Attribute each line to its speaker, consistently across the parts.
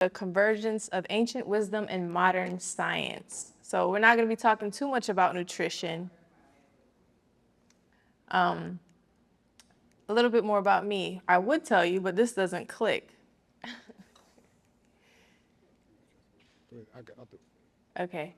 Speaker 1: The convergence of ancient wisdom and modern science. So we're not going to be talking too much about nutrition. A little bit more about me. I would tell you, but this doesn't click. Okay.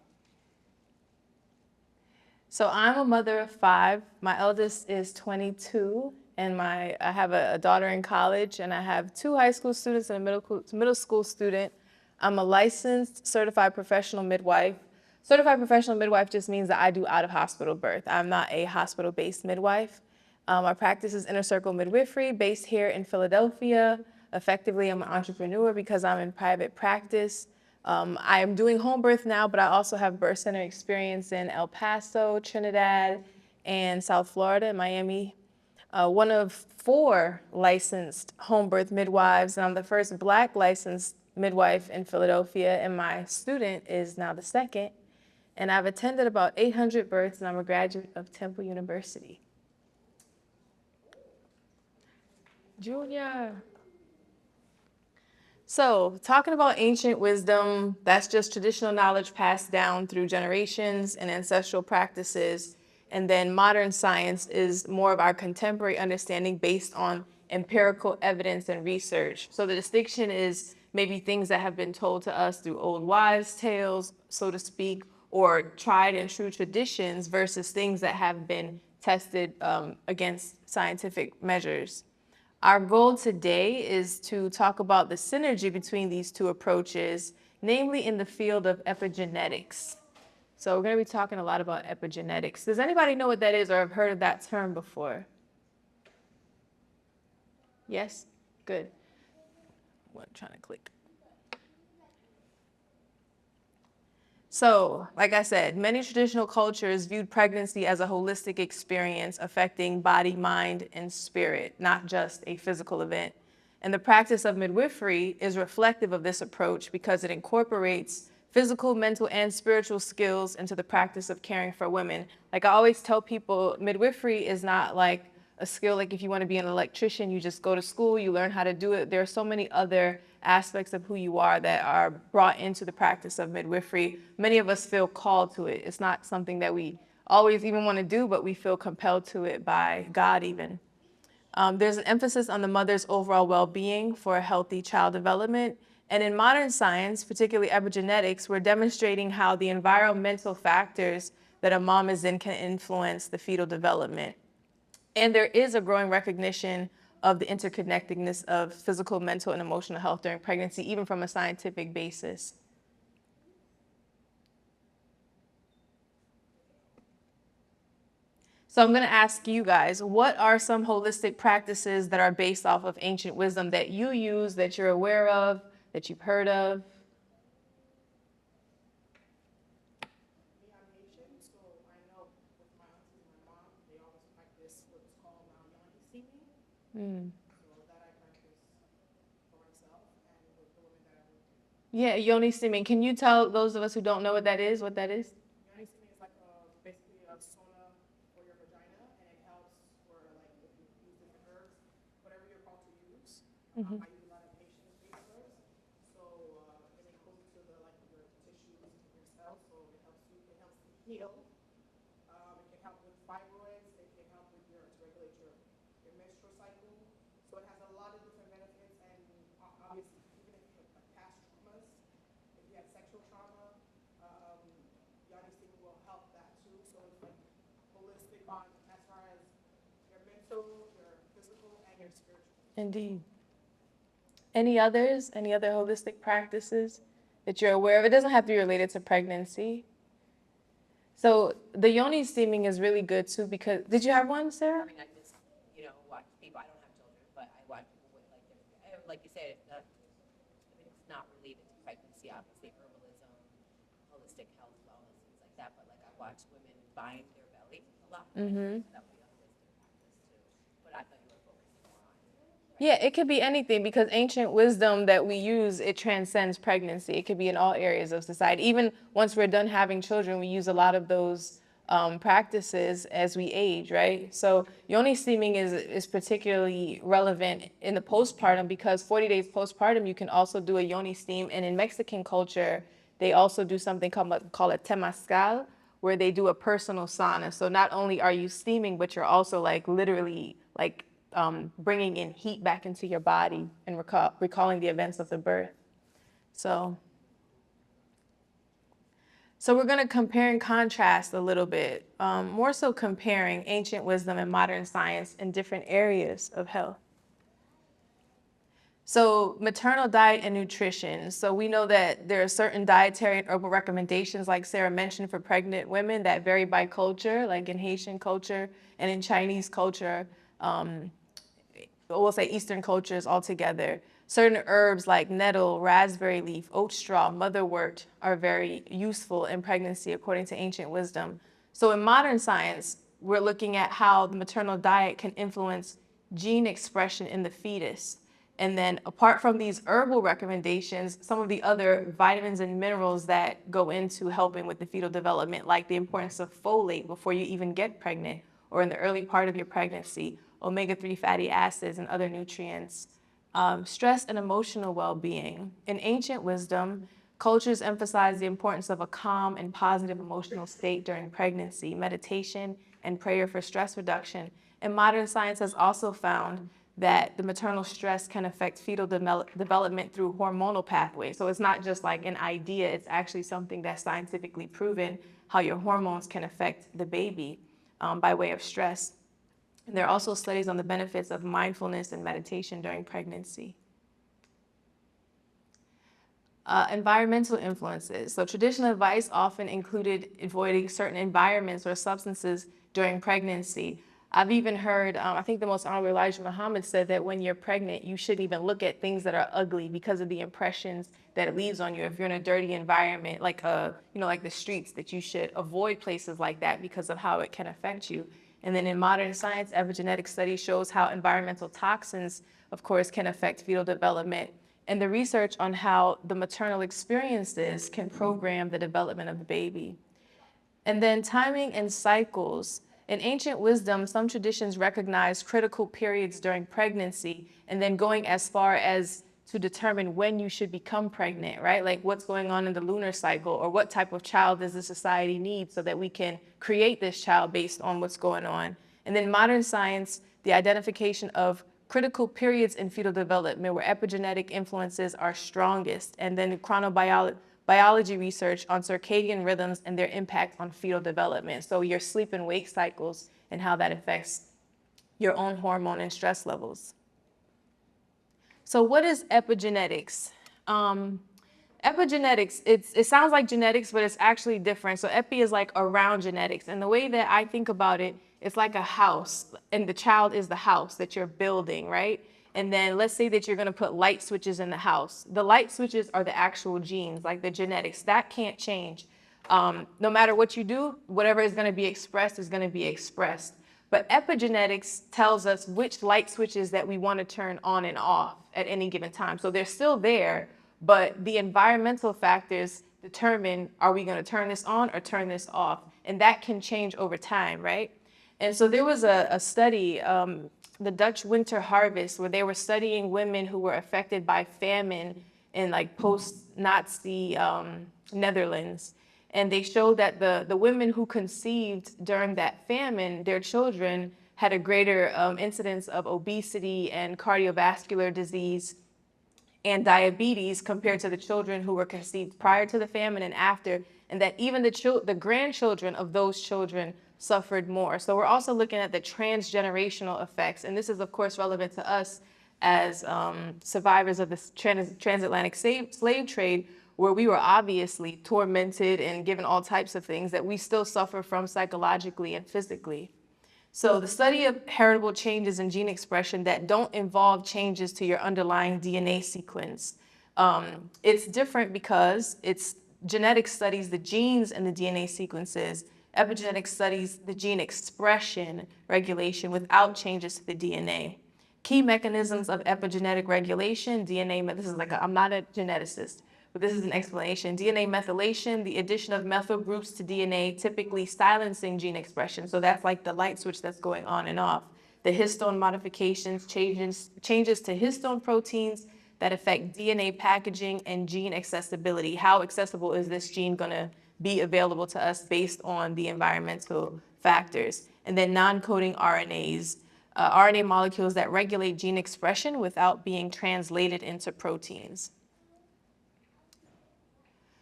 Speaker 1: So I'm a mother of 5. My eldest is 22, and I have a daughter in college, and I have 2 high school students and a middle school student. I'm a licensed certified professional midwife. Certified professional midwife just means that I do out-of-hospital birth. I'm not a hospital-based midwife. Our practice is Inner Circle Midwifery, based here in Philadelphia. Effectively, I'm an entrepreneur because I'm in private practice. I am doing home birth now, but I also have birth center experience in El Paso, Trinidad, and South Florida, Miami. One of 4 licensed home birth midwives, and I'm the first Black licensed midwife in Philadelphia, and my student is now the second. And I've attended about 800 births, and I'm a graduate of Temple University. Junior. So, talking about ancient wisdom, that's just traditional knowledge passed down through generations and ancestral practices. And then modern science is more of our contemporary understanding based on empirical evidence and research. So the distinction is maybe things that have been told to us through old wives' tales, so to speak, or tried and true traditions versus things that have been tested against scientific measures. Our goal today is to talk about the synergy between these 2 approaches, namely in the field of epigenetics. So we're going to be talking a lot about epigenetics. Does anybody know what that is or have heard of that term before? Yes? Good. I'm trying to click. So, like I said, many traditional cultures viewed pregnancy as a holistic experience affecting body, mind, and spirit, not just a physical event. And the practice of midwifery is reflective of this approach because it incorporates physical, mental, and spiritual skills into the practice of caring for women. Like I always tell people, midwifery is not like a skill like if you want to be an electrician, you just go to school, you learn how to do it. There are so many other aspects of who you are that are brought into the practice of midwifery. Many of us feel called to it. It's not something that we always even want to do, but we feel compelled to it by God even. There's an emphasis on the mother's overall well-being for a healthy child development. And in modern science, particularly epigenetics, we're demonstrating how the environmental factors that a mom is in can influence the fetal development. And there is a growing recognition of the interconnectedness of physical, mental, and emotional health during pregnancy, even from a scientific basis. So I'm going to ask you guys, what are some holistic practices that are based off of ancient wisdom that you use, that you're aware of, that you've heard of? Yeah, yoni steaming. Can you tell those of us who don't know what that is, what that is?
Speaker 2: Yoni steaming is like basically a sauna for your vagina, and it helps for like if you use different herbs, whatever you're called to use. I use a lot of patient-based herbs, so and it goes to the like your tissues and your cells, so it helps you heal. It can help with fibroids. It can help with to regulate your menstrual cycle. So it has a lot of different benefits, and obviously even if you have like past traumas, if you have sexual trauma, yoni steaming will help that too. So it's like holistic on as far as your mental, your physical, and your spiritual.
Speaker 1: Indeed. Any others? Any other holistic practices that you're aware of? It doesn't have to be related to pregnancy. So the yoni steaming is really good too because, did you have one, Sarah?
Speaker 3: I mean, I just, watch people. I don't have children, but I watch people with like you said, it's not related to pregnancy, obviously, herbalism, holistic health, wellness, things like that. But like I watch women bind their belly a lot.
Speaker 1: Mm-hmm.
Speaker 3: That would be a holistic practice too. But I thought you were focusing more on.
Speaker 1: Yeah, it could be anything because ancient wisdom that we use, it transcends pregnancy. It could be in all areas of society. Even once we're done having children, we use a lot of those practices as we age, right? So yoni steaming is particularly relevant in the postpartum because 40 days postpartum, you can also do a yoni steam. And in Mexican culture, they also do something called a temazcal, where they do a personal sauna. So not only are you steaming, but you're also like literally like bringing in heat back into your body and recalling the events of the birth. So we're going to compare and contrast a little bit, more so comparing ancient wisdom and modern science in different areas of health. So maternal diet and nutrition. So we know that there are certain dietary and herbal recommendations, like Sarah mentioned, for pregnant women that vary by culture, like in Haitian culture and in Chinese culture, we'll say Eastern cultures altogether. Certain herbs like nettle, raspberry leaf, oat straw, motherwort are very useful in pregnancy according to ancient wisdom. So in modern science, we're looking at how the maternal diet can influence gene expression in the fetus. And then apart from these herbal recommendations, some of the other vitamins and minerals that go into helping with the fetal development, like the importance of folate before you even get pregnant or in the early part of your pregnancy, omega-3 fatty acids and other nutrients. Stress and emotional well-being. In ancient wisdom, cultures emphasize the importance of a calm and positive emotional state during pregnancy, meditation, and prayer for stress reduction. And modern science has also found that the maternal stress can affect fetal development through hormonal pathways. So it's not just like an idea, it's actually something that's scientifically proven how your hormones can affect the baby by way of stress. And there are also studies on the benefits of mindfulness and meditation during pregnancy. Environmental influences. So traditional advice often included avoiding certain environments or substances during pregnancy. I've even heard, I think the Most Honorable Elijah Muhammad said that when you're pregnant, you shouldn't even look at things that are ugly because of the impressions that it leaves on you. If you're in a dirty environment, like like the streets, that you should avoid places like that because of how it can affect you. And then in modern science, epigenetic study shows how environmental toxins, of course, can affect fetal development. And the research on how the maternal experiences can program the development of the baby. And then timing and cycles. In ancient wisdom, some traditions recognize critical periods during pregnancy and then going as far as to determine when you should become pregnant, right? Like what's going on in the lunar cycle or what type of child does the society need so that we can create this child based on what's going on. And then modern science, the identification of critical periods in fetal development where epigenetic influences are strongest, and then chronobiology research on circadian rhythms and their impact on fetal development. So your sleep and wake cycles and how that affects your own hormone and stress levels. So what is epigenetics? Epigenetics, it sounds like genetics, but it's actually different. So epi is like around genetics. And the way that I think about it, it's like a house, and the child is the house that you're building, right? And then let's say that you're going to put light switches in the house. The light switches are the actual genes, like the genetics. That can't change. No matter what you do, whatever is going to be expressed is going to be expressed. But epigenetics tells us which light switches that we want to turn on and off at any given time. So they're still there, but the environmental factors determine, are we going to turn this on or turn this off? And that can change over time, right? And so there was a study, the Dutch winter harvest, where they were studying women who were affected by famine in like post-Nazi Netherlands. And they showed that the women who conceived during that famine, their children had a greater incidence of obesity and cardiovascular disease and diabetes compared to the children who were conceived prior to the famine and after, and that even the grandchildren of those children suffered more. So we're also looking at the transgenerational effects, and this is of course relevant to us as survivors of the transatlantic slave trade, where we were obviously tormented and given all types of things that we still suffer from psychologically and physically. So the study of heritable changes in gene expression that don't involve changes to your underlying DNA sequence. It's different because genetics studies the genes and the DNA sequences. Epigenetics studies the gene expression regulation without changes to the DNA. Key mechanisms of epigenetic regulation, DNA, this is like I'm not a geneticist, but this is an explanation. DNA methylation, the addition of methyl groups to DNA, typically silencing gene expression. So that's like the light switch that's going on and off. The histone modifications, changes to histone proteins that affect DNA packaging and gene accessibility. How accessible is this gene going to be available to us based on the environmental factors? And then non-coding RNAs, RNA molecules that regulate gene expression without being translated into proteins.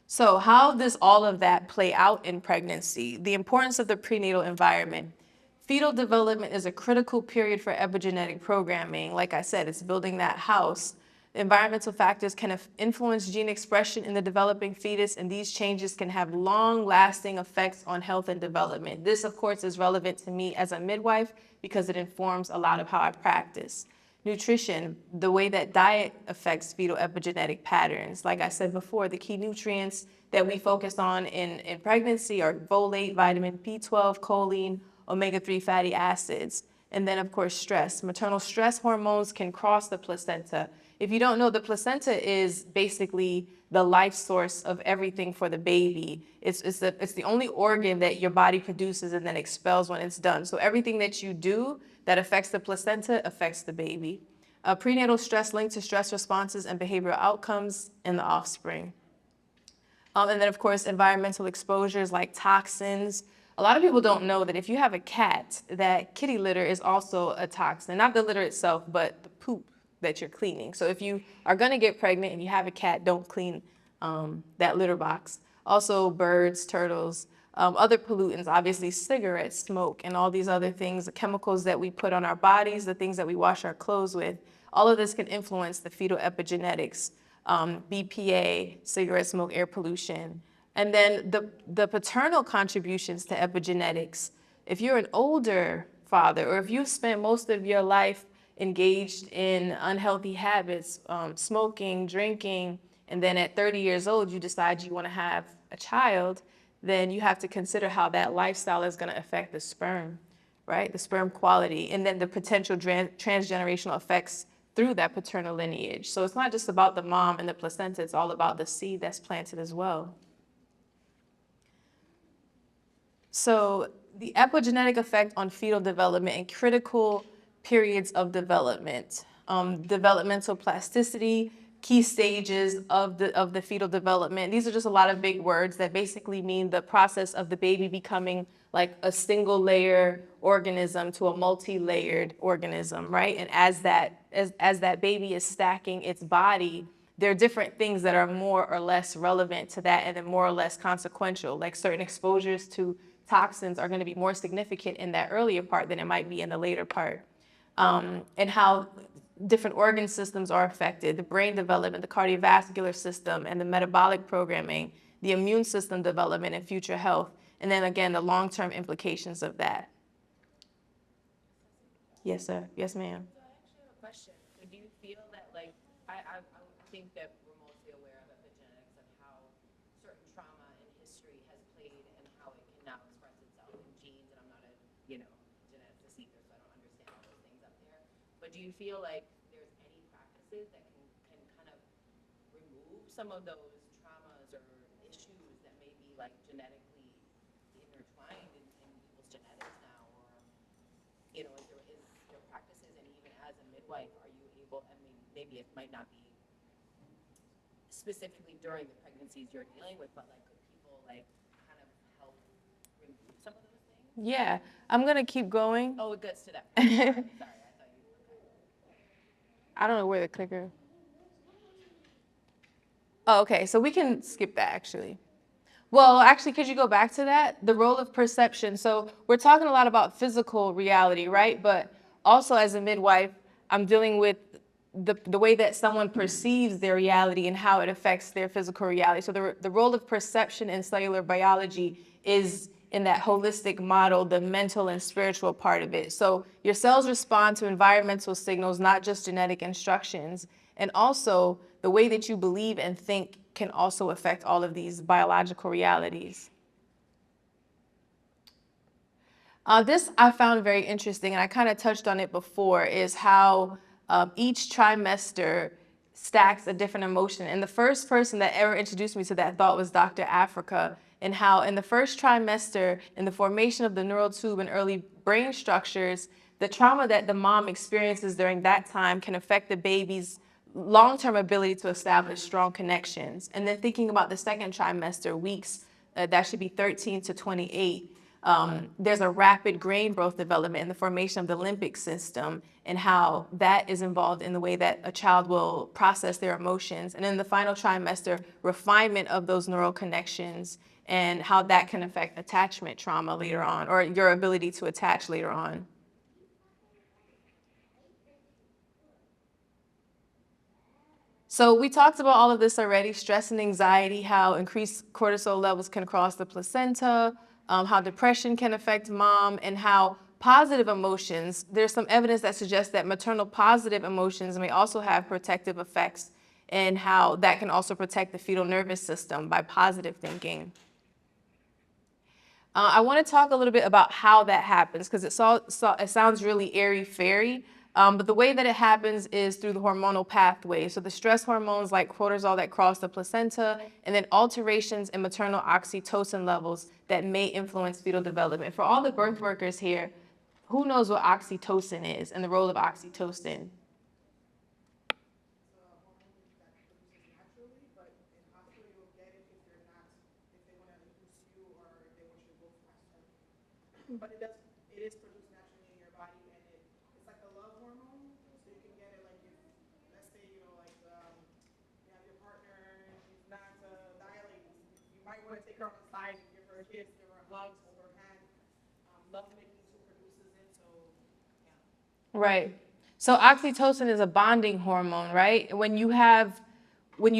Speaker 1: So how does all of that play out in pregnancy? The importance of the prenatal environment. Fetal development is a critical period for epigenetic programming. Like I said, it's building that house. Environmental factors can influence gene expression in the developing fetus, and these changes can have long-lasting effects on health and development. This, of course, is relevant to me as a midwife because it informs a lot of how I practice. Nutrition, the way that diet affects fetal epigenetic patterns. Like I said before, the key nutrients that we focus on in pregnancy are folate, vitamin B12, choline, omega-3 fatty acids. And then, of course, stress. Maternal stress hormones can cross the placenta. If you don't know, the placenta is basically the life source of everything for the baby. It's the only organ that your body produces and then expels when it's done. So everything that you do that affects the placenta affects the baby. Prenatal stress linked to stress responses and behavioral outcomes in the offspring. And then, of course, environmental exposures like toxins. A lot of people don't know that if you have a cat, that kitty litter is also a toxin. Not the litter itself, but the poop that you're cleaning. So if you are going to get pregnant and you have a cat, don't clean that litter box. Also, birds, turtles, other pollutants, obviously cigarettes, smoke, and all these other things, the chemicals that we put on our bodies, the things that we wash our clothes with. All of this can influence the fetal epigenetics, BPA, cigarette smoke, air pollution. And then the paternal contributions to epigenetics. If you're an older father, or if you've spent most of your life engaged in unhealthy habits, smoking, drinking, and then at 30 years old, you decide you want to have a child, then you have to consider how that lifestyle is going to affect the sperm, right? The sperm quality, and then the potential transgenerational effects through that paternal lineage. So it's not just about the mom and the placenta, it's all about the seed that's planted as well. So the epigenetic effect on fetal development and critical periods of development, developmental plasticity, key stages of the fetal development. These are just a lot of big words that basically mean the process of the baby becoming like a single layer organism to a multi-layered organism, right? And as that baby is stacking its body, there are different things that are more or less relevant to that and then more or less consequential, like certain exposures to toxins are going to be more significant in that earlier part than it might be in the later part. And how different organ systems are affected, the brain development, the cardiovascular system, and the metabolic programming, the immune system development and future health, and then again, the long-term implications of that. Yes, sir. Yes, ma'am.
Speaker 3: So I actually have a question. So do you feel that, like, I think that we're mostly aware of epigenetics and how certain trauma in history has played and how it can now express itself in genes, and I'm not a, geneticist either, so I don't understand all those things up there. But do you feel like there's any practices that can kind of remove some of those traumas or issues that may be like genetically intertwined in people's genetics now, or is there practices, and even as a midwife, are you able? I mean, maybe it might not be specifically during the pregnancies you're dealing with, but like, could people like kind of help remove some of those things?
Speaker 1: Yeah, I'm gonna keep going.
Speaker 3: Oh, it gets to that point. Sorry, I thought you.
Speaker 1: I don't know where the clicker. Oh, okay, so we can skip that actually. Well, actually, could you go back to that? The role of perception. So we're talking a lot about physical reality, right? But also as a midwife, I'm dealing with the way that someone perceives their reality and how it affects their physical reality. So the role of perception in cellular biology is in that holistic model, the mental and spiritual part of it. So your cells respond to environmental signals, not just genetic instructions. And also the way that you believe and think can also affect all of these biological realities. This I found very interesting, and I kind of touched on it before, is how each trimester stacks of different emotion. And the first person that ever introduced me to that thought was Dr. Africa, and how in the first trimester, in the formation of the neural tube and early brain structures, the trauma that the mom experiences during that time can affect the baby's long-term ability to establish strong connections. And then thinking about the second trimester, weeks, that should be 13 to 28, there's a rapid brain growth development in the formation of the limbic system and how that is involved in the way that a child will process their emotions. And in the final trimester, refinement of those neural connections and how that can affect attachment trauma later on, or your ability to attach later on. So we talked about all of this already, stress and anxiety, how increased cortisol levels can cross the placenta, how depression can affect mom, and how positive emotions, there's some evidence that suggests that maternal positive emotions may also have protective effects, and how that can also protect the fetal nervous system by positive thinking. I want to talk a little bit about how that happens, because it sounds really airy-fairy, but the way that it happens is through the hormonal pathway. So the stress hormones like cortisol that cross the placenta, and then alterations in maternal oxytocin levels that may influence fetal development. For all the birth workers here, who knows what oxytocin is and the role of oxytocin?
Speaker 2: But it is produced naturally in your body, and it's like a love hormone, so you can get it like if, let's say, you know, like you have your partner, she's not dilating, you might want to take her on the side and give her a kiss, give her a hug, hold her hand. Love making too produces it, so yeah.
Speaker 1: Right. So oxytocin is a bonding hormone, right? When you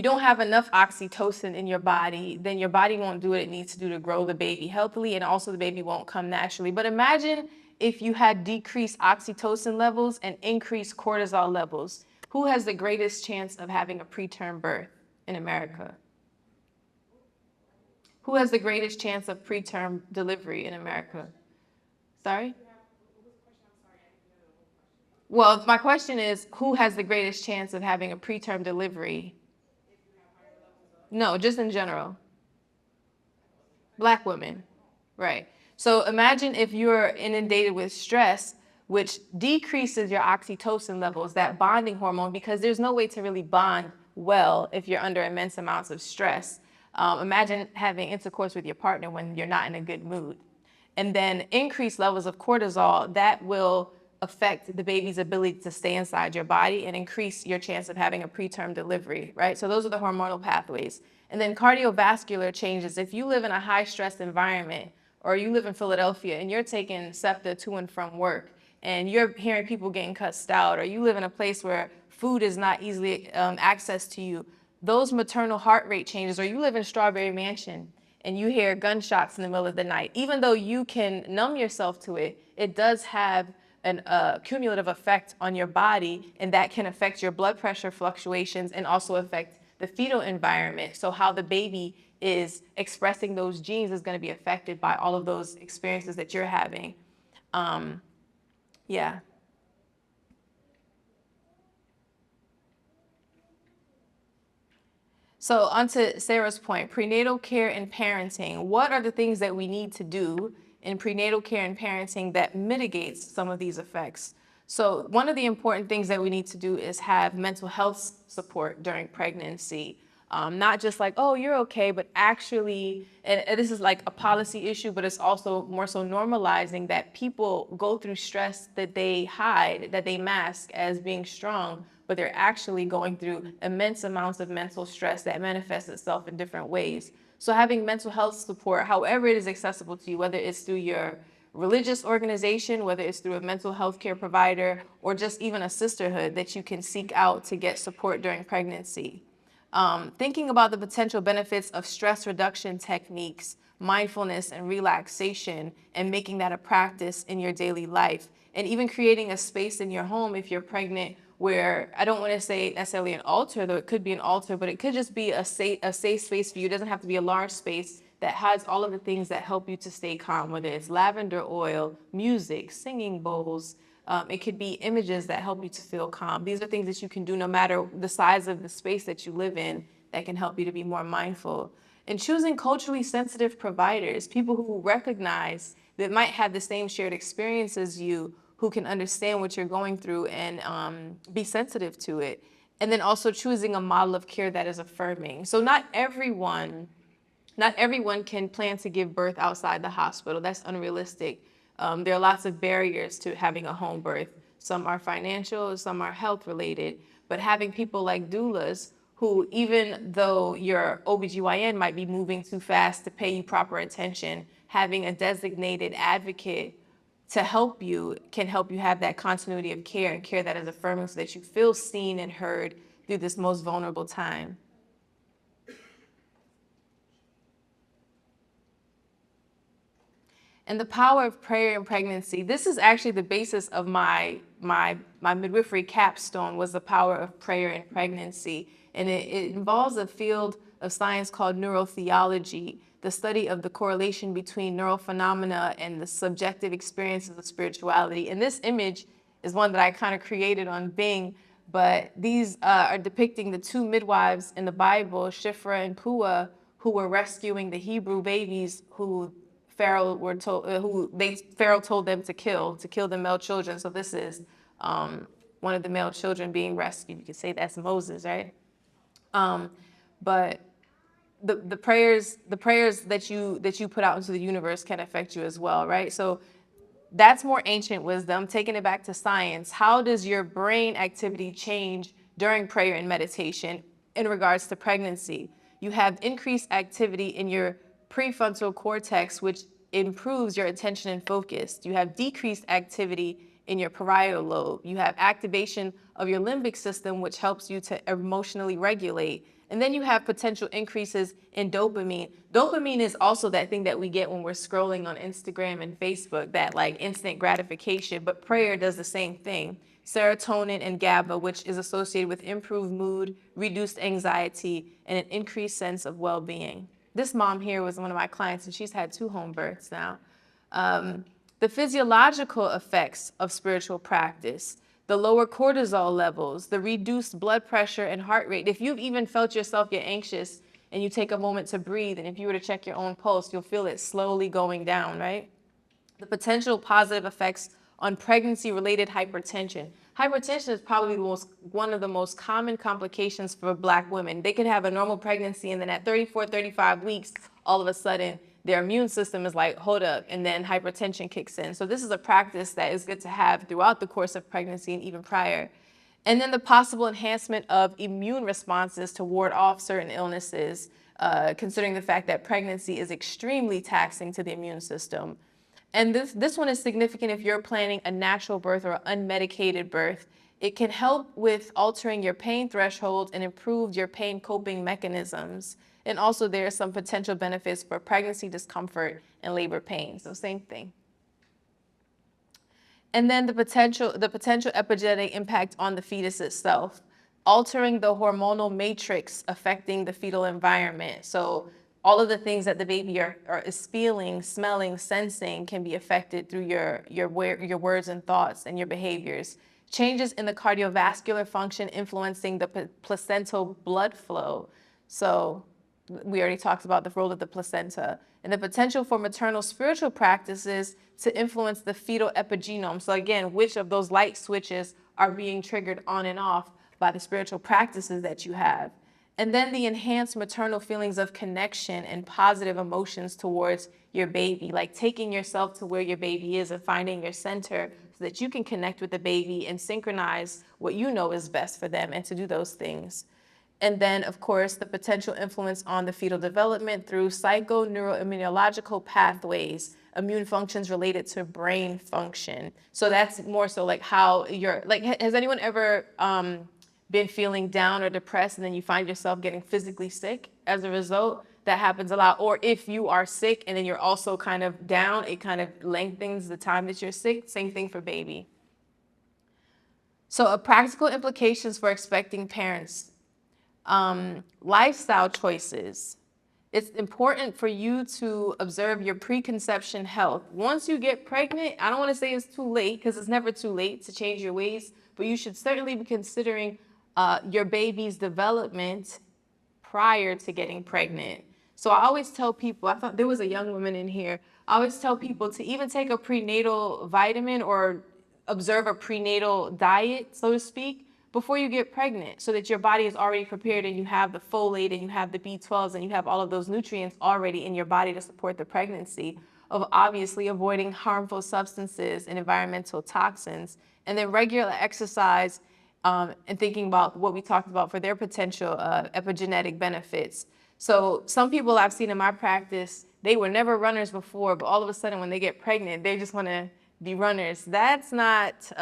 Speaker 1: don't have enough oxytocin in your body, then your body won't do what it needs to do to grow the baby healthily, and also the baby won't come naturally. But imagine if you had decreased oxytocin levels and increased cortisol levels. Who has the greatest chance of having a preterm birth in America? Who has the greatest chance of preterm delivery in America? Sorry? Well, my question is, who has the greatest chance of having a preterm delivery? No, just in general. Black women, right. So imagine if you're inundated with stress, which decreases your oxytocin levels, that bonding hormone, because there's no way to really bond well if you're under immense amounts of stress. Imagine having intercourse with your partner when you're not in a good mood. And then increased levels of cortisol, that will affect the baby's ability to stay inside your body and increase your chance of having a preterm delivery, right? So those are the hormonal pathways. And then cardiovascular changes. If you live in a high stress environment, or you live in Philadelphia and you're taking SEPTA to and from work, and you're hearing people getting cussed out, or you live in a place where food is not easily accessed to you, those maternal heart rate changes, or you live in Strawberry Mansion and you hear gunshots in the middle of the night, even though you can numb yourself to it, it does have a cumulative effect on your body, and that can affect your blood pressure fluctuations and also affect the fetal environment. So how the baby is expressing those genes is going to be affected by all of those experiences that you're having. Yeah. So onto Sarah's point, prenatal care and parenting. What are the things that we need to do in prenatal care and parenting that mitigates some of these effects? So one of the important things that we need to do is have mental health support during pregnancy. Not just like, oh, you're okay, but actually, and this is like a policy issue, but it's also more so normalizing that people go through stress that they hide, that they mask as being strong, but they're actually going through immense amounts of mental stress that manifests itself in different ways. So having mental health support, however it is accessible to you, whether it's through your religious organization, whether it's through a mental health care provider, or just even a sisterhood that you can seek out to get support during pregnancy. Thinking about the potential benefits of stress reduction techniques, mindfulness and relaxation, and making that a practice in your daily life. And even creating a space in your home if you're pregnant where, I don't want to say necessarily an altar, though it could be an altar, but it could just be a safe space for you. It doesn't have to be a large space that has all of the things that help you to stay calm, whether it's lavender oil, music, singing bowls, It could be images that help you to feel calm. These are things that you can do no matter the size of the space that you live in that can help you to be more mindful. And choosing culturally sensitive providers, people who recognize that might have the same shared experience as you, who can understand what you're going through and be sensitive to it. And then also choosing a model of care that is affirming. So not everyone can plan to give birth outside the hospital. That's unrealistic. There are lots of barriers to having a home birth. Some are financial, some are health related, but having people like doulas who, even though your OBGYN might be moving too fast to pay you proper attention, having a designated advocate to help you can help you have that continuity of care and care that is affirming so that you feel seen and heard through this most vulnerable time. And the power of prayer in pregnancy. This is actually the basis of my midwifery capstone, was the power of prayer in pregnancy. And it involves a field of science called neurotheology, the study of the correlation between neural phenomena and the subjective experiences of spirituality. And this image is one that I kind of created on Bing, but these are depicting the two midwives in the Bible, Shiphrah and Puah, who were rescuing the Hebrew babies who Pharaoh told them to kill the male children. So this is one of the male children being rescued. You could say that's Moses, right? But the prayers that you put out into the universe can affect you as well, right? So that's more ancient wisdom. Taking it back to science, how does your brain activity change during prayer and meditation in regards to pregnancy? You have increased activity in your prefrontal cortex, which improves your attention and focus. You have decreased activity in your parietal lobe. You have activation of your limbic system, which helps you to emotionally regulate. And then you have potential increases in dopamine. Dopamine is also that thing that we get when we're scrolling on Instagram and Facebook, that like instant gratification, but prayer does the same thing. Serotonin and GABA, which is associated with improved mood, reduced anxiety, and an increased sense of well-being. This mom here was one of my clients, and she's had 2 home births now. The physiological effects of spiritual practice, the lower cortisol levels, the reduced blood pressure and heart rate. If you've even felt yourself get anxious and you take a moment to breathe, and if you were to check your own pulse, you'll feel it slowly going down, right? The potential positive effects on pregnancy-related hypertension. Hypertension is probably one of the most common complications for Black women. They could have a normal pregnancy, and then at 34, 35 weeks, all of a sudden, their immune system is like, hold up, and then hypertension kicks in. So this is a practice that is good to have throughout the course of pregnancy and even prior. And then the possible enhancement of immune responses to ward off certain illnesses, considering the fact that pregnancy is extremely taxing to the immune system. And this one is significant if you're planning a natural birth or unmedicated birth. It can help with altering your pain threshold and improve your pain coping mechanisms. And also there are some potential benefits for pregnancy discomfort and labor pain. So same thing. And then the potential epigenetic impact on the fetus itself, altering the hormonal matrix affecting the fetal environment. So all of the things that the baby is feeling, smelling, sensing can be affected through your words and thoughts and your behaviors. Changes in the cardiovascular function influencing the placental blood flow. So we already talked about the role of the placenta, and the potential for maternal spiritual practices to influence the fetal epigenome. So again, which of those light switches are being triggered on and off by the spiritual practices that you have. And then the enhanced maternal feelings of connection and positive emotions towards your baby, like taking yourself to where your baby is and finding your center so that you can connect with the baby and synchronize what you know is best for them and to do those things. And then, of course, the potential influence on the fetal development through psychoneuroimmunological pathways, immune functions related to brain function. So that's more so like how you're, like, has anyone ever been feeling down or depressed and then you find yourself getting physically sick as a result? That happens a lot. Or if you are sick and then you're also kind of down, it kind of lengthens the time that you're sick. Same thing for baby. So practical implications for expecting parents. Lifestyle choices. it's important for you to observe your preconception health. Once you get pregnant, I don't want to say it's too late, because it's never too late to change your ways, but you should certainly be considering your baby's development prior to getting pregnant. So I always tell people, I thought there was a young woman in here, I always tell people to even take a prenatal vitamin or observe a prenatal diet, so to speak, before you get pregnant, so that your body is already prepared and you have the folate and you have the B12s and you have all of those nutrients already in your body to support the pregnancy, of obviously avoiding harmful substances and environmental toxins, and then regular exercise, and thinking about what we talked about for their potential epigenetic benefits. So some people I've seen in my practice, they were never runners before, but all of a sudden when they get pregnant, they just want to be runners. That's not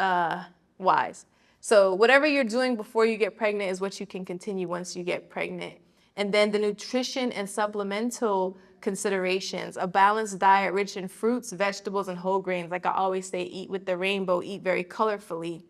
Speaker 1: wise. So whatever you're doing before you get pregnant is what you can continue once you get pregnant. And then the nutrition and supplemental considerations, a balanced diet rich in fruits, vegetables, and whole grains. Like I always say, eat with the rainbow, eat very colorfully.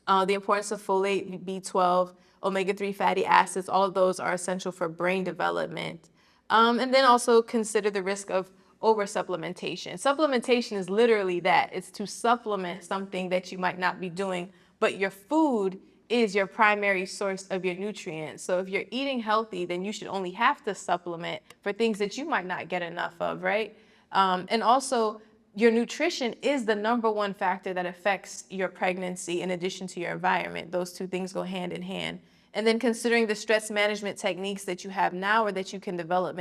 Speaker 1: The importance of folate, B12, omega-3 fatty acids, all of those are essential for brain development. And then also consider the risk of over-supplementation. Supplementation is literally that. It's to supplement something that you might not be doing, but your food is your primary source of your nutrients. So if you're eating healthy, then you should only have to supplement for things that you might not get enough of, right? And also, your nutrition is the number one factor that affects your pregnancy in addition to your environment. Those two things go hand in hand. And then considering the stress management techniques that you have now or that you can develop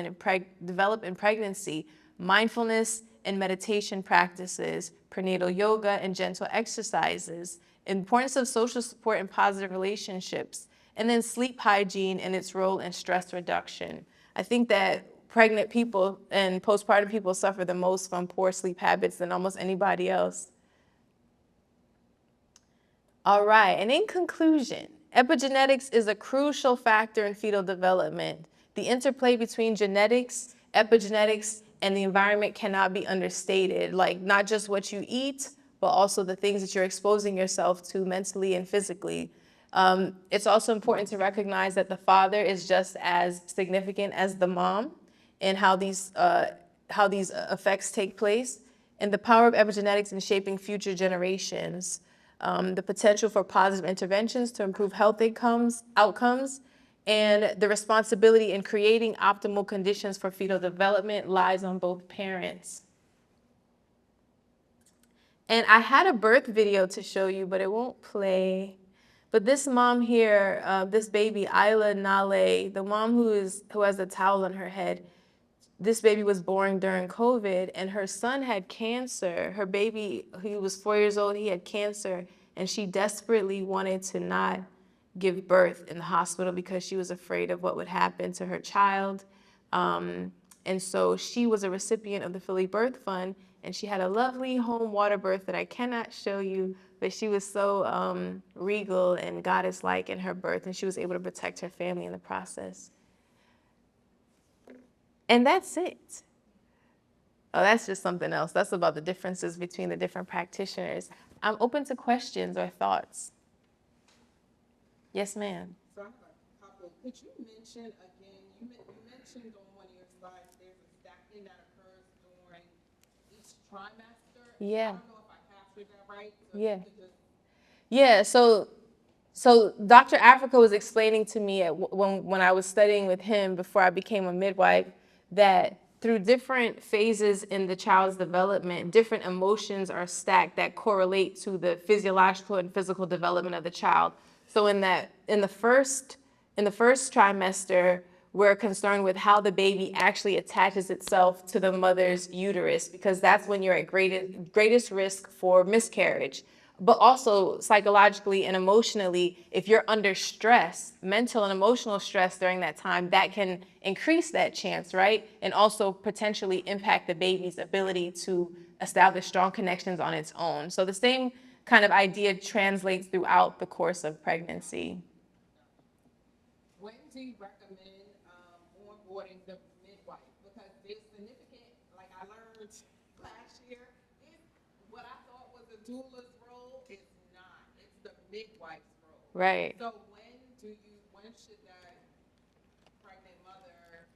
Speaker 1: in pregnancy, mindfulness and meditation practices, prenatal yoga and gentle exercises, importance of social support and positive relationships, and then sleep hygiene and its role in stress reduction. I think that pregnant people and postpartum people suffer the most from poor sleep habits than almost anybody else. All right, and in conclusion, epigenetics is a crucial factor in fetal development. The interplay between genetics, epigenetics, and the environment cannot be understated. Like not just what you eat, but also the things that you're exposing yourself to mentally and physically. It's also important to recognize that the father is just as significant as the mom and how these effects take place, and the power of epigenetics in shaping future generations, the potential for positive interventions to improve health outcomes, and the responsibility in creating optimal conditions for fetal development lies on both parents. And I had a birth video to show you, but it won't play. But this mom here, this baby, Isla Nale, the mom who has a towel on her head, this baby was born during COVID, and her son had cancer. Her baby, he was 4 years old, he had cancer, and she desperately wanted to not give birth in the hospital because she was afraid of what would happen to her child. And so she was a recipient of the Philly Birth Fund, and she had a lovely home water birth that I cannot show you, but she was so regal and goddess-like in her birth, and she was able to protect her family in the process. And that's it. Oh, that's just something else. That's about the differences between the different practitioners. I'm open to questions or thoughts. Yes, ma'am.
Speaker 2: So I have a couple. Could you mention again, you mentioned on one of your slides, there's a stacking that occurs during each trimester.
Speaker 1: Yeah.
Speaker 2: I don't know if I captured that right. So
Speaker 1: Yeah.
Speaker 2: you could just...
Speaker 1: Yeah, so Dr. Africa was explaining to me when I was studying with him before I became a midwife, that through different phases in the child's development, different emotions are stacked that correlate to the physiological and physical development of the child. So in the first trimester, we're concerned with how the baby actually attaches itself to the mother's uterus, because that's when you're at greatest risk for miscarriage. But also psychologically and emotionally, if you're under stress, mental and emotional stress during that time, that can increase that chance, right? And also potentially impact the baby's ability to establish strong connections on its own. So the same kind of idea translates throughout the course of pregnancy.
Speaker 2: When do you recommend onboarding the midwife? Because there's significant, like I learned last year, what I thought was a doula's role is not. It's the midwife's role.
Speaker 1: Right.
Speaker 2: So when should that pregnant mother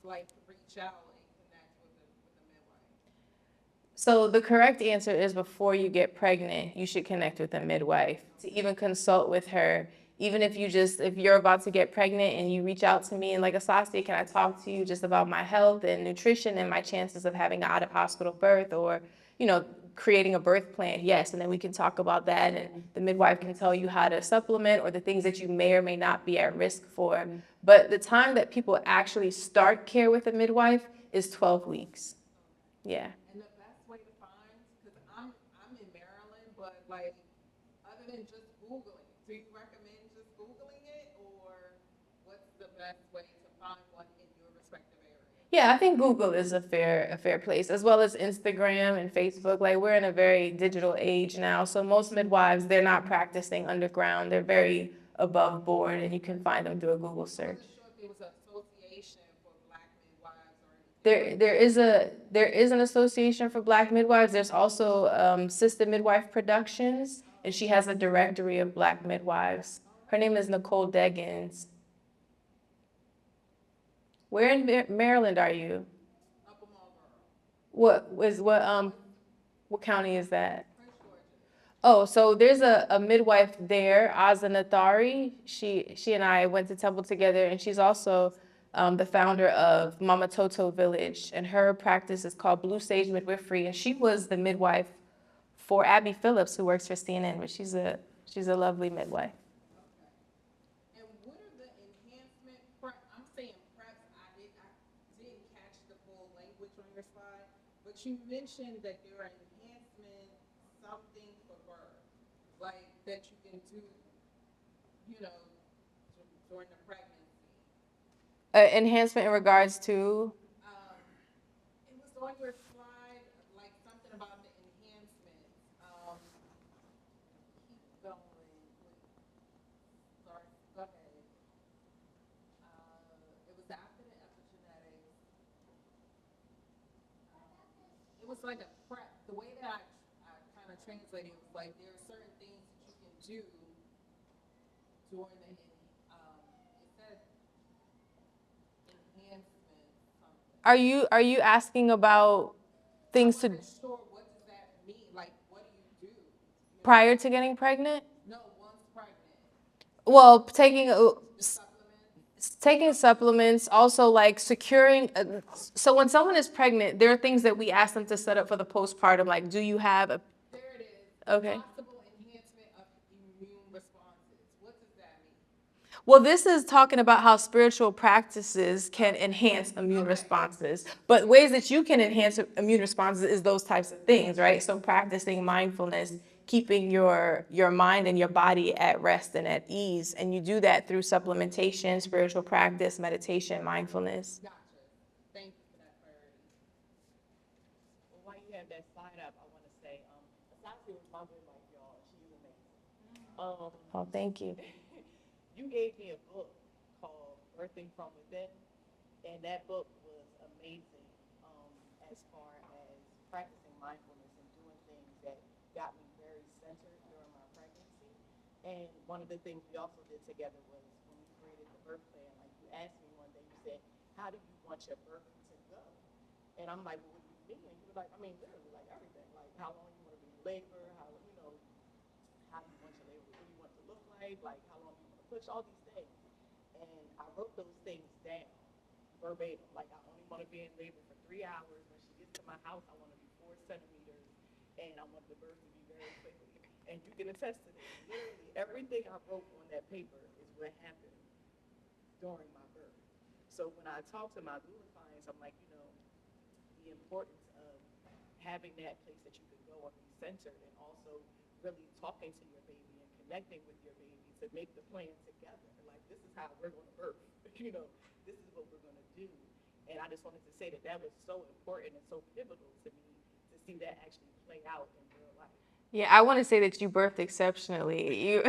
Speaker 2: like to reach out and connect with the midwife?
Speaker 1: So the correct answer is before you get pregnant, you should connect with a midwife to even consult with her. Even if if you're about to get pregnant and you reach out to me and like, Asasiya, can I talk to you just about my health and nutrition and my chances of having an out of hospital birth, or, creating a birth plan? Yes. And then we can talk about that, and the midwife can tell you how to supplement or the things that you may or may not be at risk for. But the time that people actually start care with a midwife is 12 weeks. Yeah.
Speaker 2: And the best way to find, because I'm in Maryland, but like other than just Googling, do you recommend just Googling it, or what's the best way to find one in your respective area?
Speaker 1: Yeah, I think Google is a fair place, as well as Instagram and Facebook. Like, we're in a very digital age now, so most midwives, they're not practicing underground. They're very above board, and you can find them through a Google
Speaker 2: I
Speaker 1: search.
Speaker 2: wasn't sure if there was an association for Black midwives or anything.
Speaker 1: There is an association for Black midwives. There's also Sister Midwife Productions, and she has a directory of Black midwives. Her name is Nicole Deggins. Where in Maryland are you?
Speaker 2: Upper Marlboro,
Speaker 1: What county is that?
Speaker 2: Prince George.
Speaker 1: Oh, so there's a midwife there, Aza Nathari. She and I went to Temple together, and she's also the founder of Mama Toto Village, and her practice is called Blue Sage Midwifery, and she was the midwife for Abby Phillips, who works for CNN, but she's a lovely midwife.
Speaker 2: Okay. And what are the enhancement prep? I'm saying preps. I didn't catch the full language on your slide, but you mentioned that there are enhancement something for birth, like that you can do, during the pregnancy.
Speaker 1: Enhancement in regards to.
Speaker 2: It was on your slide, like something about the enhancements. Keep going. Sorry, go ahead. It was after the epigenetics. It was like a prep. The way that I kind of translated it was like there are certain things that you can do during the, it said enhancement something.
Speaker 1: Are you asking about things
Speaker 2: I
Speaker 1: to
Speaker 2: wasn't sure what does that mean? Like, what do you do?
Speaker 1: prior to getting pregnant?
Speaker 2: No, once pregnant.
Speaker 1: Well,
Speaker 2: Supplements.
Speaker 1: taking supplements, also like securing. So when someone is pregnant, there are things that we ask them to set up for the postpartum. Like, do you have a?
Speaker 2: There it is.
Speaker 1: Okay.
Speaker 2: Possible enhancement of immune responses. What does that mean?
Speaker 1: Well, this is talking about how spiritual practices can enhance immune responses. But ways that you can enhance immune responses is those types of things, right? So practicing mindfulness, keeping your mind and your body at rest and at ease. And you do that through supplementation, spiritual practice, meditation, mindfulness.
Speaker 2: Gotcha. Thank you for that clarity.
Speaker 4: Well, while you have that slide up, I want to say, Asasiya was my midwife, y'all. She's amazing.
Speaker 1: Oh, thank you.
Speaker 4: You gave me a book called Birthing from Within, and that book was amazing as far as practicing mindfulness and doing things that got me very centered during my pregnancy. And one of the things we also did together was when we created the birth plan, like you asked me one day, you said, how do you want your birth to go? And I'm like, well, what do you mean? And you were like, I mean, literally, like everything. Like how long you want to be in labor, how do you want your labor, what do you want it to look like how long you want to push, all these things. And I wrote those things down verbatim. Like, I only want to be in labor for 3 hours. When she gets to my house, I want to be 4 centimeters, and I want the birth to be very quickly. And you can attest to this. Literally, everything I wrote on that paper is what happened during my birth. So when I talk to my doula clients, I'm like, the importance of having that place that you can go and be centered, and also really talking to your baby and connecting with your baby to make the plan together. Like, this is how we're going to birth. This is what we're going to do. And I just wanted to say that was so important and so pivotal to me to see that actually play out in real life.
Speaker 1: Yeah, I want to say that you birthed exceptionally.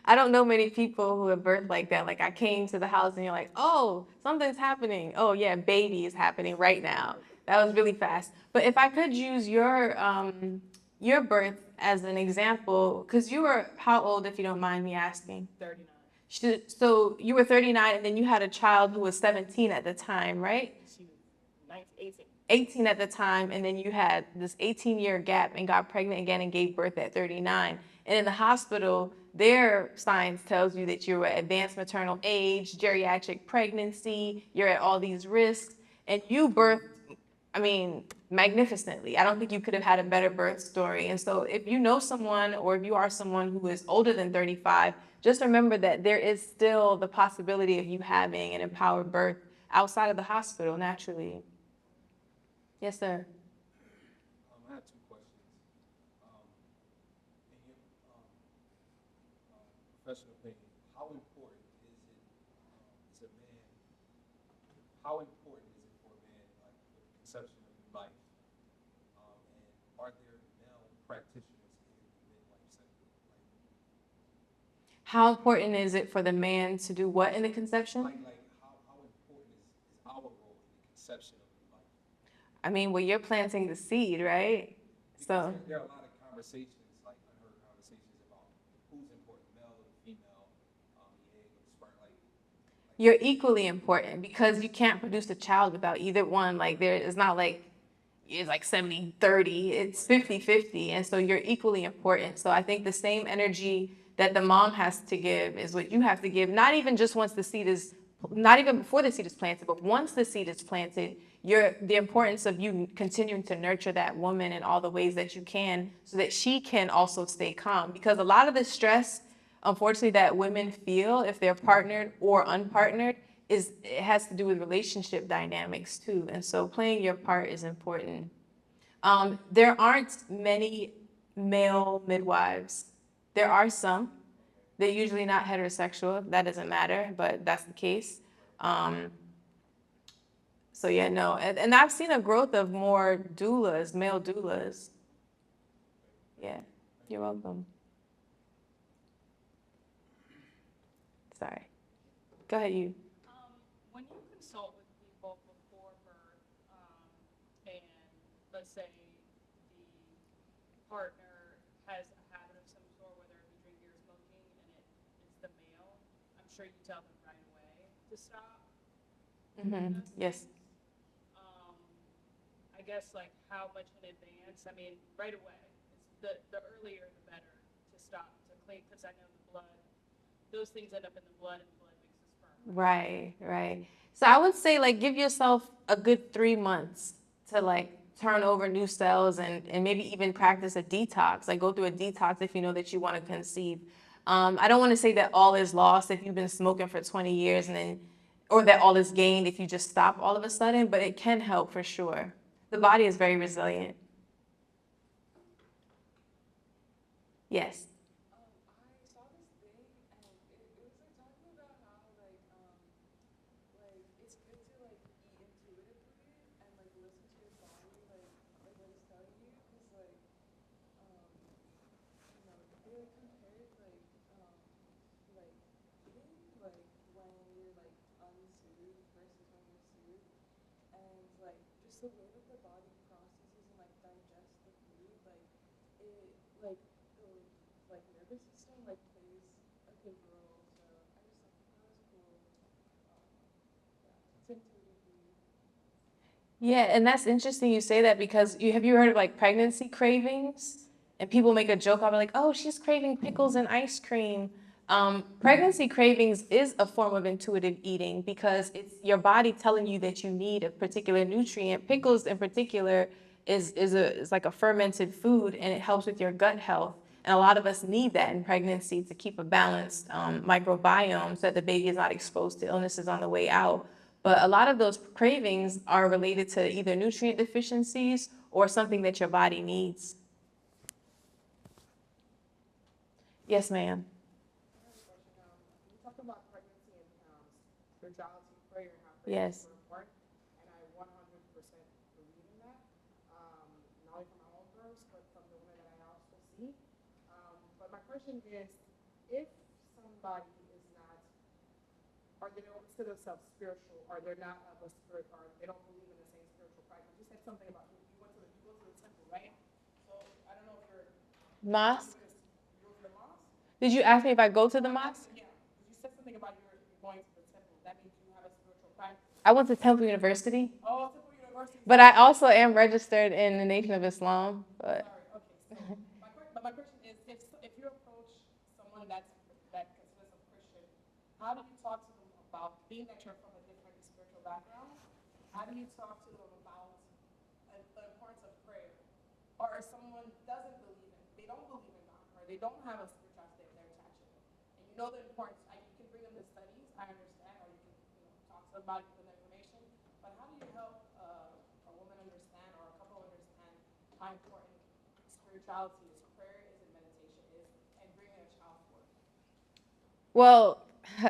Speaker 1: I don't know many people who have birthed like that. Like, I came to the house and you're like, oh, something's happening. Oh yeah, baby is happening right now. That was really fast. But if I could use your birth as an example, because you were how old, if you don't mind me asking?
Speaker 4: 39.
Speaker 1: So you were 39 and then you had a child who was 17 at the time, right?
Speaker 4: She was 19, 18.
Speaker 1: 18 at the time, and then you had this 18-year gap and got pregnant again and gave birth at 39. And in the hospital, their science tells you that you're at advanced maternal age, geriatric pregnancy, you're at all these risks, and you birthed, I mean, magnificently. I don't think you could have had a better birth story. And so if you know someone, or if you are someone who is older than 35, just remember that there is still the possibility of you having an empowered birth outside of the hospital naturally. Yes, sir.
Speaker 5: I have two questions. In your professional opinion, how important is a man, how important is it for a man, like the conception of new life? And are there male practitioners in the midwife sector?
Speaker 1: How important is it for the man to do what in the conception?
Speaker 5: How important is our role in the conception of new life?
Speaker 1: I mean, well, you're planting the seed, right? So
Speaker 5: There are a lot of conversations, like unheard conversations about who's important, male or female, the egg or the sperm,
Speaker 1: you're equally important because you can't produce a child without either one. Like there is not like it's like 70-30, it's 50-50. And so you're equally important. So I think the same energy that the mom has to give is what you have to give, not even just once the seed is, not even before the seed is planted, but once the seed is planted, the importance of you continuing to nurture that woman in all the ways that you can so that she can also stay calm. Because a lot of the stress, unfortunately, that women feel if they're partnered or unpartnered, it has to do with relationship dynamics too. And so playing your part is important. There aren't many male midwives. There are some. They're usually not heterosexual. That doesn't matter, but that's the case. So yeah, no. And I've seen a growth of more doulas, male doulas. Yeah, you're welcome. Sorry. Go ahead, you.
Speaker 2: When you consult with people before birth, and let's say the partner has a habit of some sort, whether it be drinking or smoking, and it's the male, I'm sure you tell them right away to stop.
Speaker 1: Yes.
Speaker 2: I guess like how much in advance? I mean, right away. It's the earlier the better to stop, to clean, because I know the blood, those things end up in the blood, and the blood mixes sperm.
Speaker 1: Right, right. So I would say like give yourself a good 3 months to like turn over new cells and maybe even practice a detox, like go through a detox if you know that you want to conceive. I don't want to say that all is lost if you've been smoking for 20 years and then, or that all is gained if you just stop all of a sudden, but it can help for sure. The body is very resilient. Yes.
Speaker 6: I saw this thing and it was like talking about how like it's good to like eat intuitively and like listen to your body like what it's telling you because like you know they like compared like eating like when you're like unsoothed versus when you're soothed and like just the way that the body processes and like digests the food like it like the like nervous system like plays a big role. So I just thought that was cool. Yeah, it's intuitively.
Speaker 1: Yeah, and that's interesting you say that because have you heard of like pregnancy cravings? And people make a joke of it like, oh, she's craving pickles and ice cream. Pregnancy cravings is a form of intuitive eating because it's your body telling you that you need a particular nutrient. Pickles in particular is like a fermented food and it helps with your gut health. And a lot of us need that in pregnancy to keep a balanced microbiome so that the baby is not exposed to illnesses on the way out. But a lot of those cravings are related to either nutrient deficiencies or something that your body needs. Yes, ma'am.
Speaker 2: I have a question. We talked about pregnancy and spirituality, prayer, and how
Speaker 1: Yes.
Speaker 2: prayers are important, and I 100% believe in that. Not only from my own births, but from the women that I also see. But my question is, if somebody is not, or they don't consider themselves spiritual, or they're not of a spirit, or they don't believe in the same spiritual practice. You said something about you go to the temple, right? So I don't know if you're
Speaker 1: Mosque?
Speaker 2: you go to the mosque.
Speaker 1: Did you ask me if I go to the mosque?
Speaker 2: Yeah, you said something
Speaker 1: I went to Temple University,
Speaker 2: Oh, Temple University.
Speaker 1: but I also am registered in the Nation of Islam. But
Speaker 2: Sorry. Okay. So my question is, if you approach someone that considers a Christian, how do you talk to them about being that you're from a different spiritual background? How do you talk to them about the importance of prayer? Or if someone doesn't believe in, they don't believe in God, or they don't have a spirituality that they're attached to, and you know the importance. You can bring them to studies, I understand, or you can talk to them about it, give them information. But how do you help a woman understand, or a couple understand how important spirituality is, prayer is, and meditation is, and bringing a child forth?
Speaker 1: well,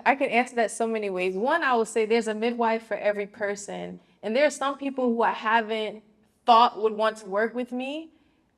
Speaker 1: I can answer that so many ways. One, I will say there's a midwife for every person. And there are some people who I haven't thought would want to work with me.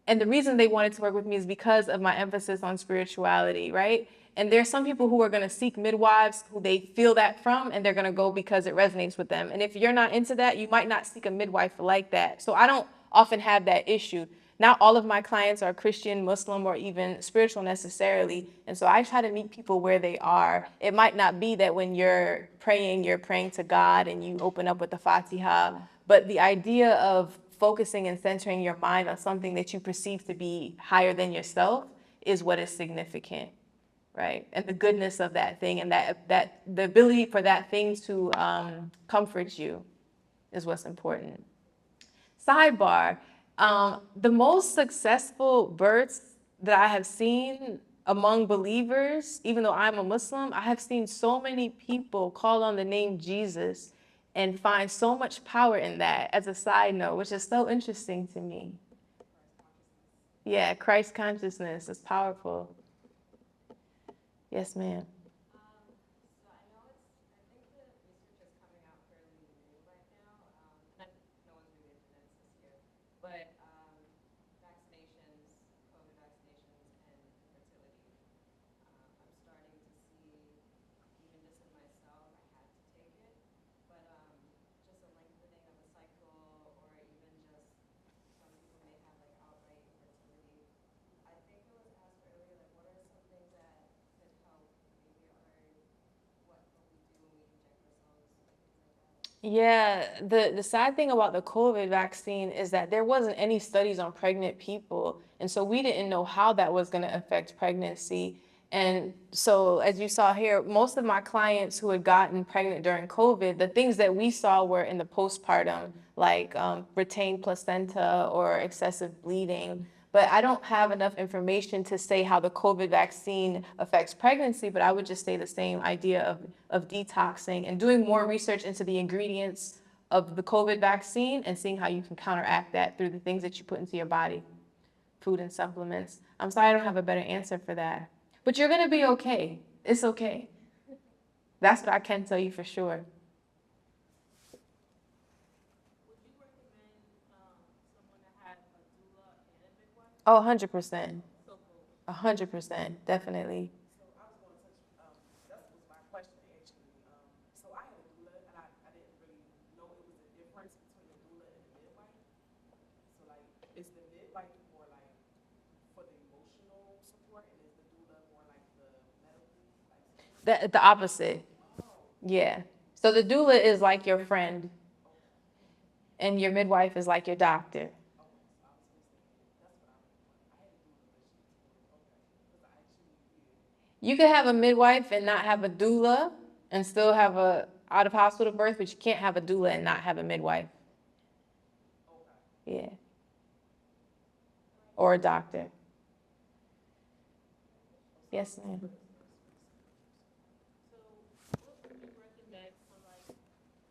Speaker 1: And the reason they wanted to work with me is because of my emphasis on spirituality, right? And there's some people who are going to seek midwives who they feel that from, and they're going to go because it resonates with them. And if you're not into that, you might not seek a midwife like that. So I don't often have that issue. Not all of my clients are Christian, Muslim, or even spiritual necessarily. And so I try to meet people where they are. It might not be that when you're praying to God and you open up with the Fatiha, but the idea of focusing and centering your mind on something that you perceive to be higher than yourself is what is significant, right? And the goodness of that thing, and that the ability for that thing to comfort you is what's important. Sidebar, the most successful births that I have seen among believers, even though I'm a Muslim, I have seen so many people call on the name Jesus and find so much power in that, as a side note, which is so interesting to me. Yeah, Christ consciousness is powerful. Yes, ma'am.
Speaker 3: So I know I think the research is coming out fairly new right now, and no one's really into this year, but vaccinations, COVID vaccinations, and fertility. I'm starting to see, even just in myself, I had to take it, but just a lengthening of a cycle, or even just some people may have like outright infertility. I think it was asked earlier, like what are some things that could help maybe what we do when we inject ourselves, things like that?
Speaker 1: Yeah, the sad thing about the COVID vaccine is that there wasn't any studies on pregnant people. And so we didn't know how that was going to affect pregnancy. And so, as you saw here, most of my clients who had gotten pregnant during COVID, the things that we saw were in the postpartum, like retained placenta or excessive bleeding. But I don't have enough information to say how the COVID vaccine affects pregnancy, but I would just say the same idea of detoxing and doing more research into the ingredients of the COVID vaccine and seeing how you can counteract that through the things that you put into your body, food and supplements. I'm sorry I don't have a better answer for that. But you're going to be okay. It's okay. That's what I can tell you for sure.
Speaker 4: Would you recommend someone to have a doula and a midwife?
Speaker 1: Oh, 100%.
Speaker 4: So cool.
Speaker 1: 100%. Definitely.
Speaker 2: So I was going to touch, that was my question actually. So I had a doula, and I didn't really know it was a difference between a doula and a midwife. So like, is the midwife more like for the emotional support, and is the doula more like the medical, like?
Speaker 1: The opposite. Yeah. So the doula is like your friend, and your midwife is like your doctor. You can have a midwife and not have a doula and still have a out of hospital birth, but you can't have a doula and not have a midwife. Yeah. Or a doctor. Yes, ma'am.
Speaker 4: So what would you recommend for like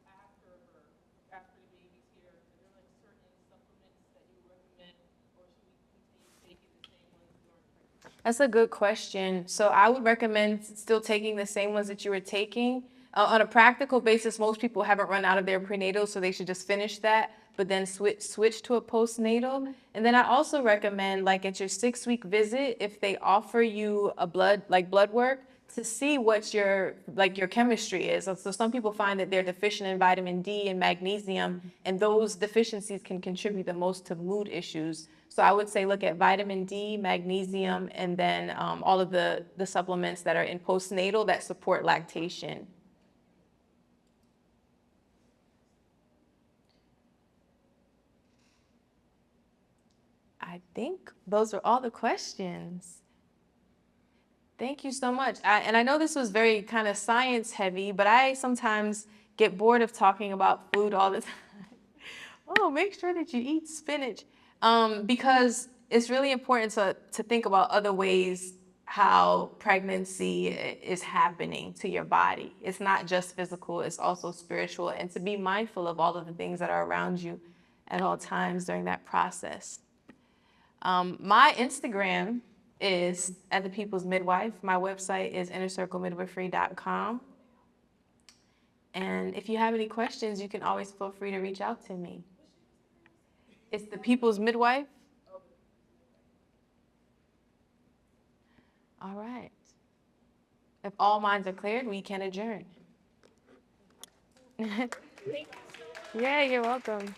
Speaker 4: after birth, after the baby's here? Is there like certain supplements that you recommend, or should we continue taking the same ones during pregnancy?
Speaker 1: That's a good question. So I would recommend still taking the same ones that you were taking. On a practical basis, most people haven't run out of their prenatal, so they should just finish that, but then switch to a postnatal. And then I also recommend, like at your 6-week visit, if they offer you a blood work, to see what your chemistry is. So some people find that they're deficient in vitamin D and magnesium, and those deficiencies can contribute the most to mood issues. So I would say look at vitamin D, magnesium, and then all of the supplements that are in postnatal that support lactation. I think those are all the questions. Thank you so much. And I know this was very kind of science heavy, but I sometimes get bored of talking about food all the time. Oh, make sure that you eat spinach. Because it's really important to think about other ways how pregnancy is happening to your body. It's not just physical, it's also spiritual, and to be mindful of all of the things that are around you at all times during that process. My Instagram is at the People's Midwife. My website is innercirclemidwifery.com. And if you have any questions, you can always feel free to reach out to me. It's the People's Midwife. All right. If all minds are cleared, we can adjourn. Yeah, you're welcome.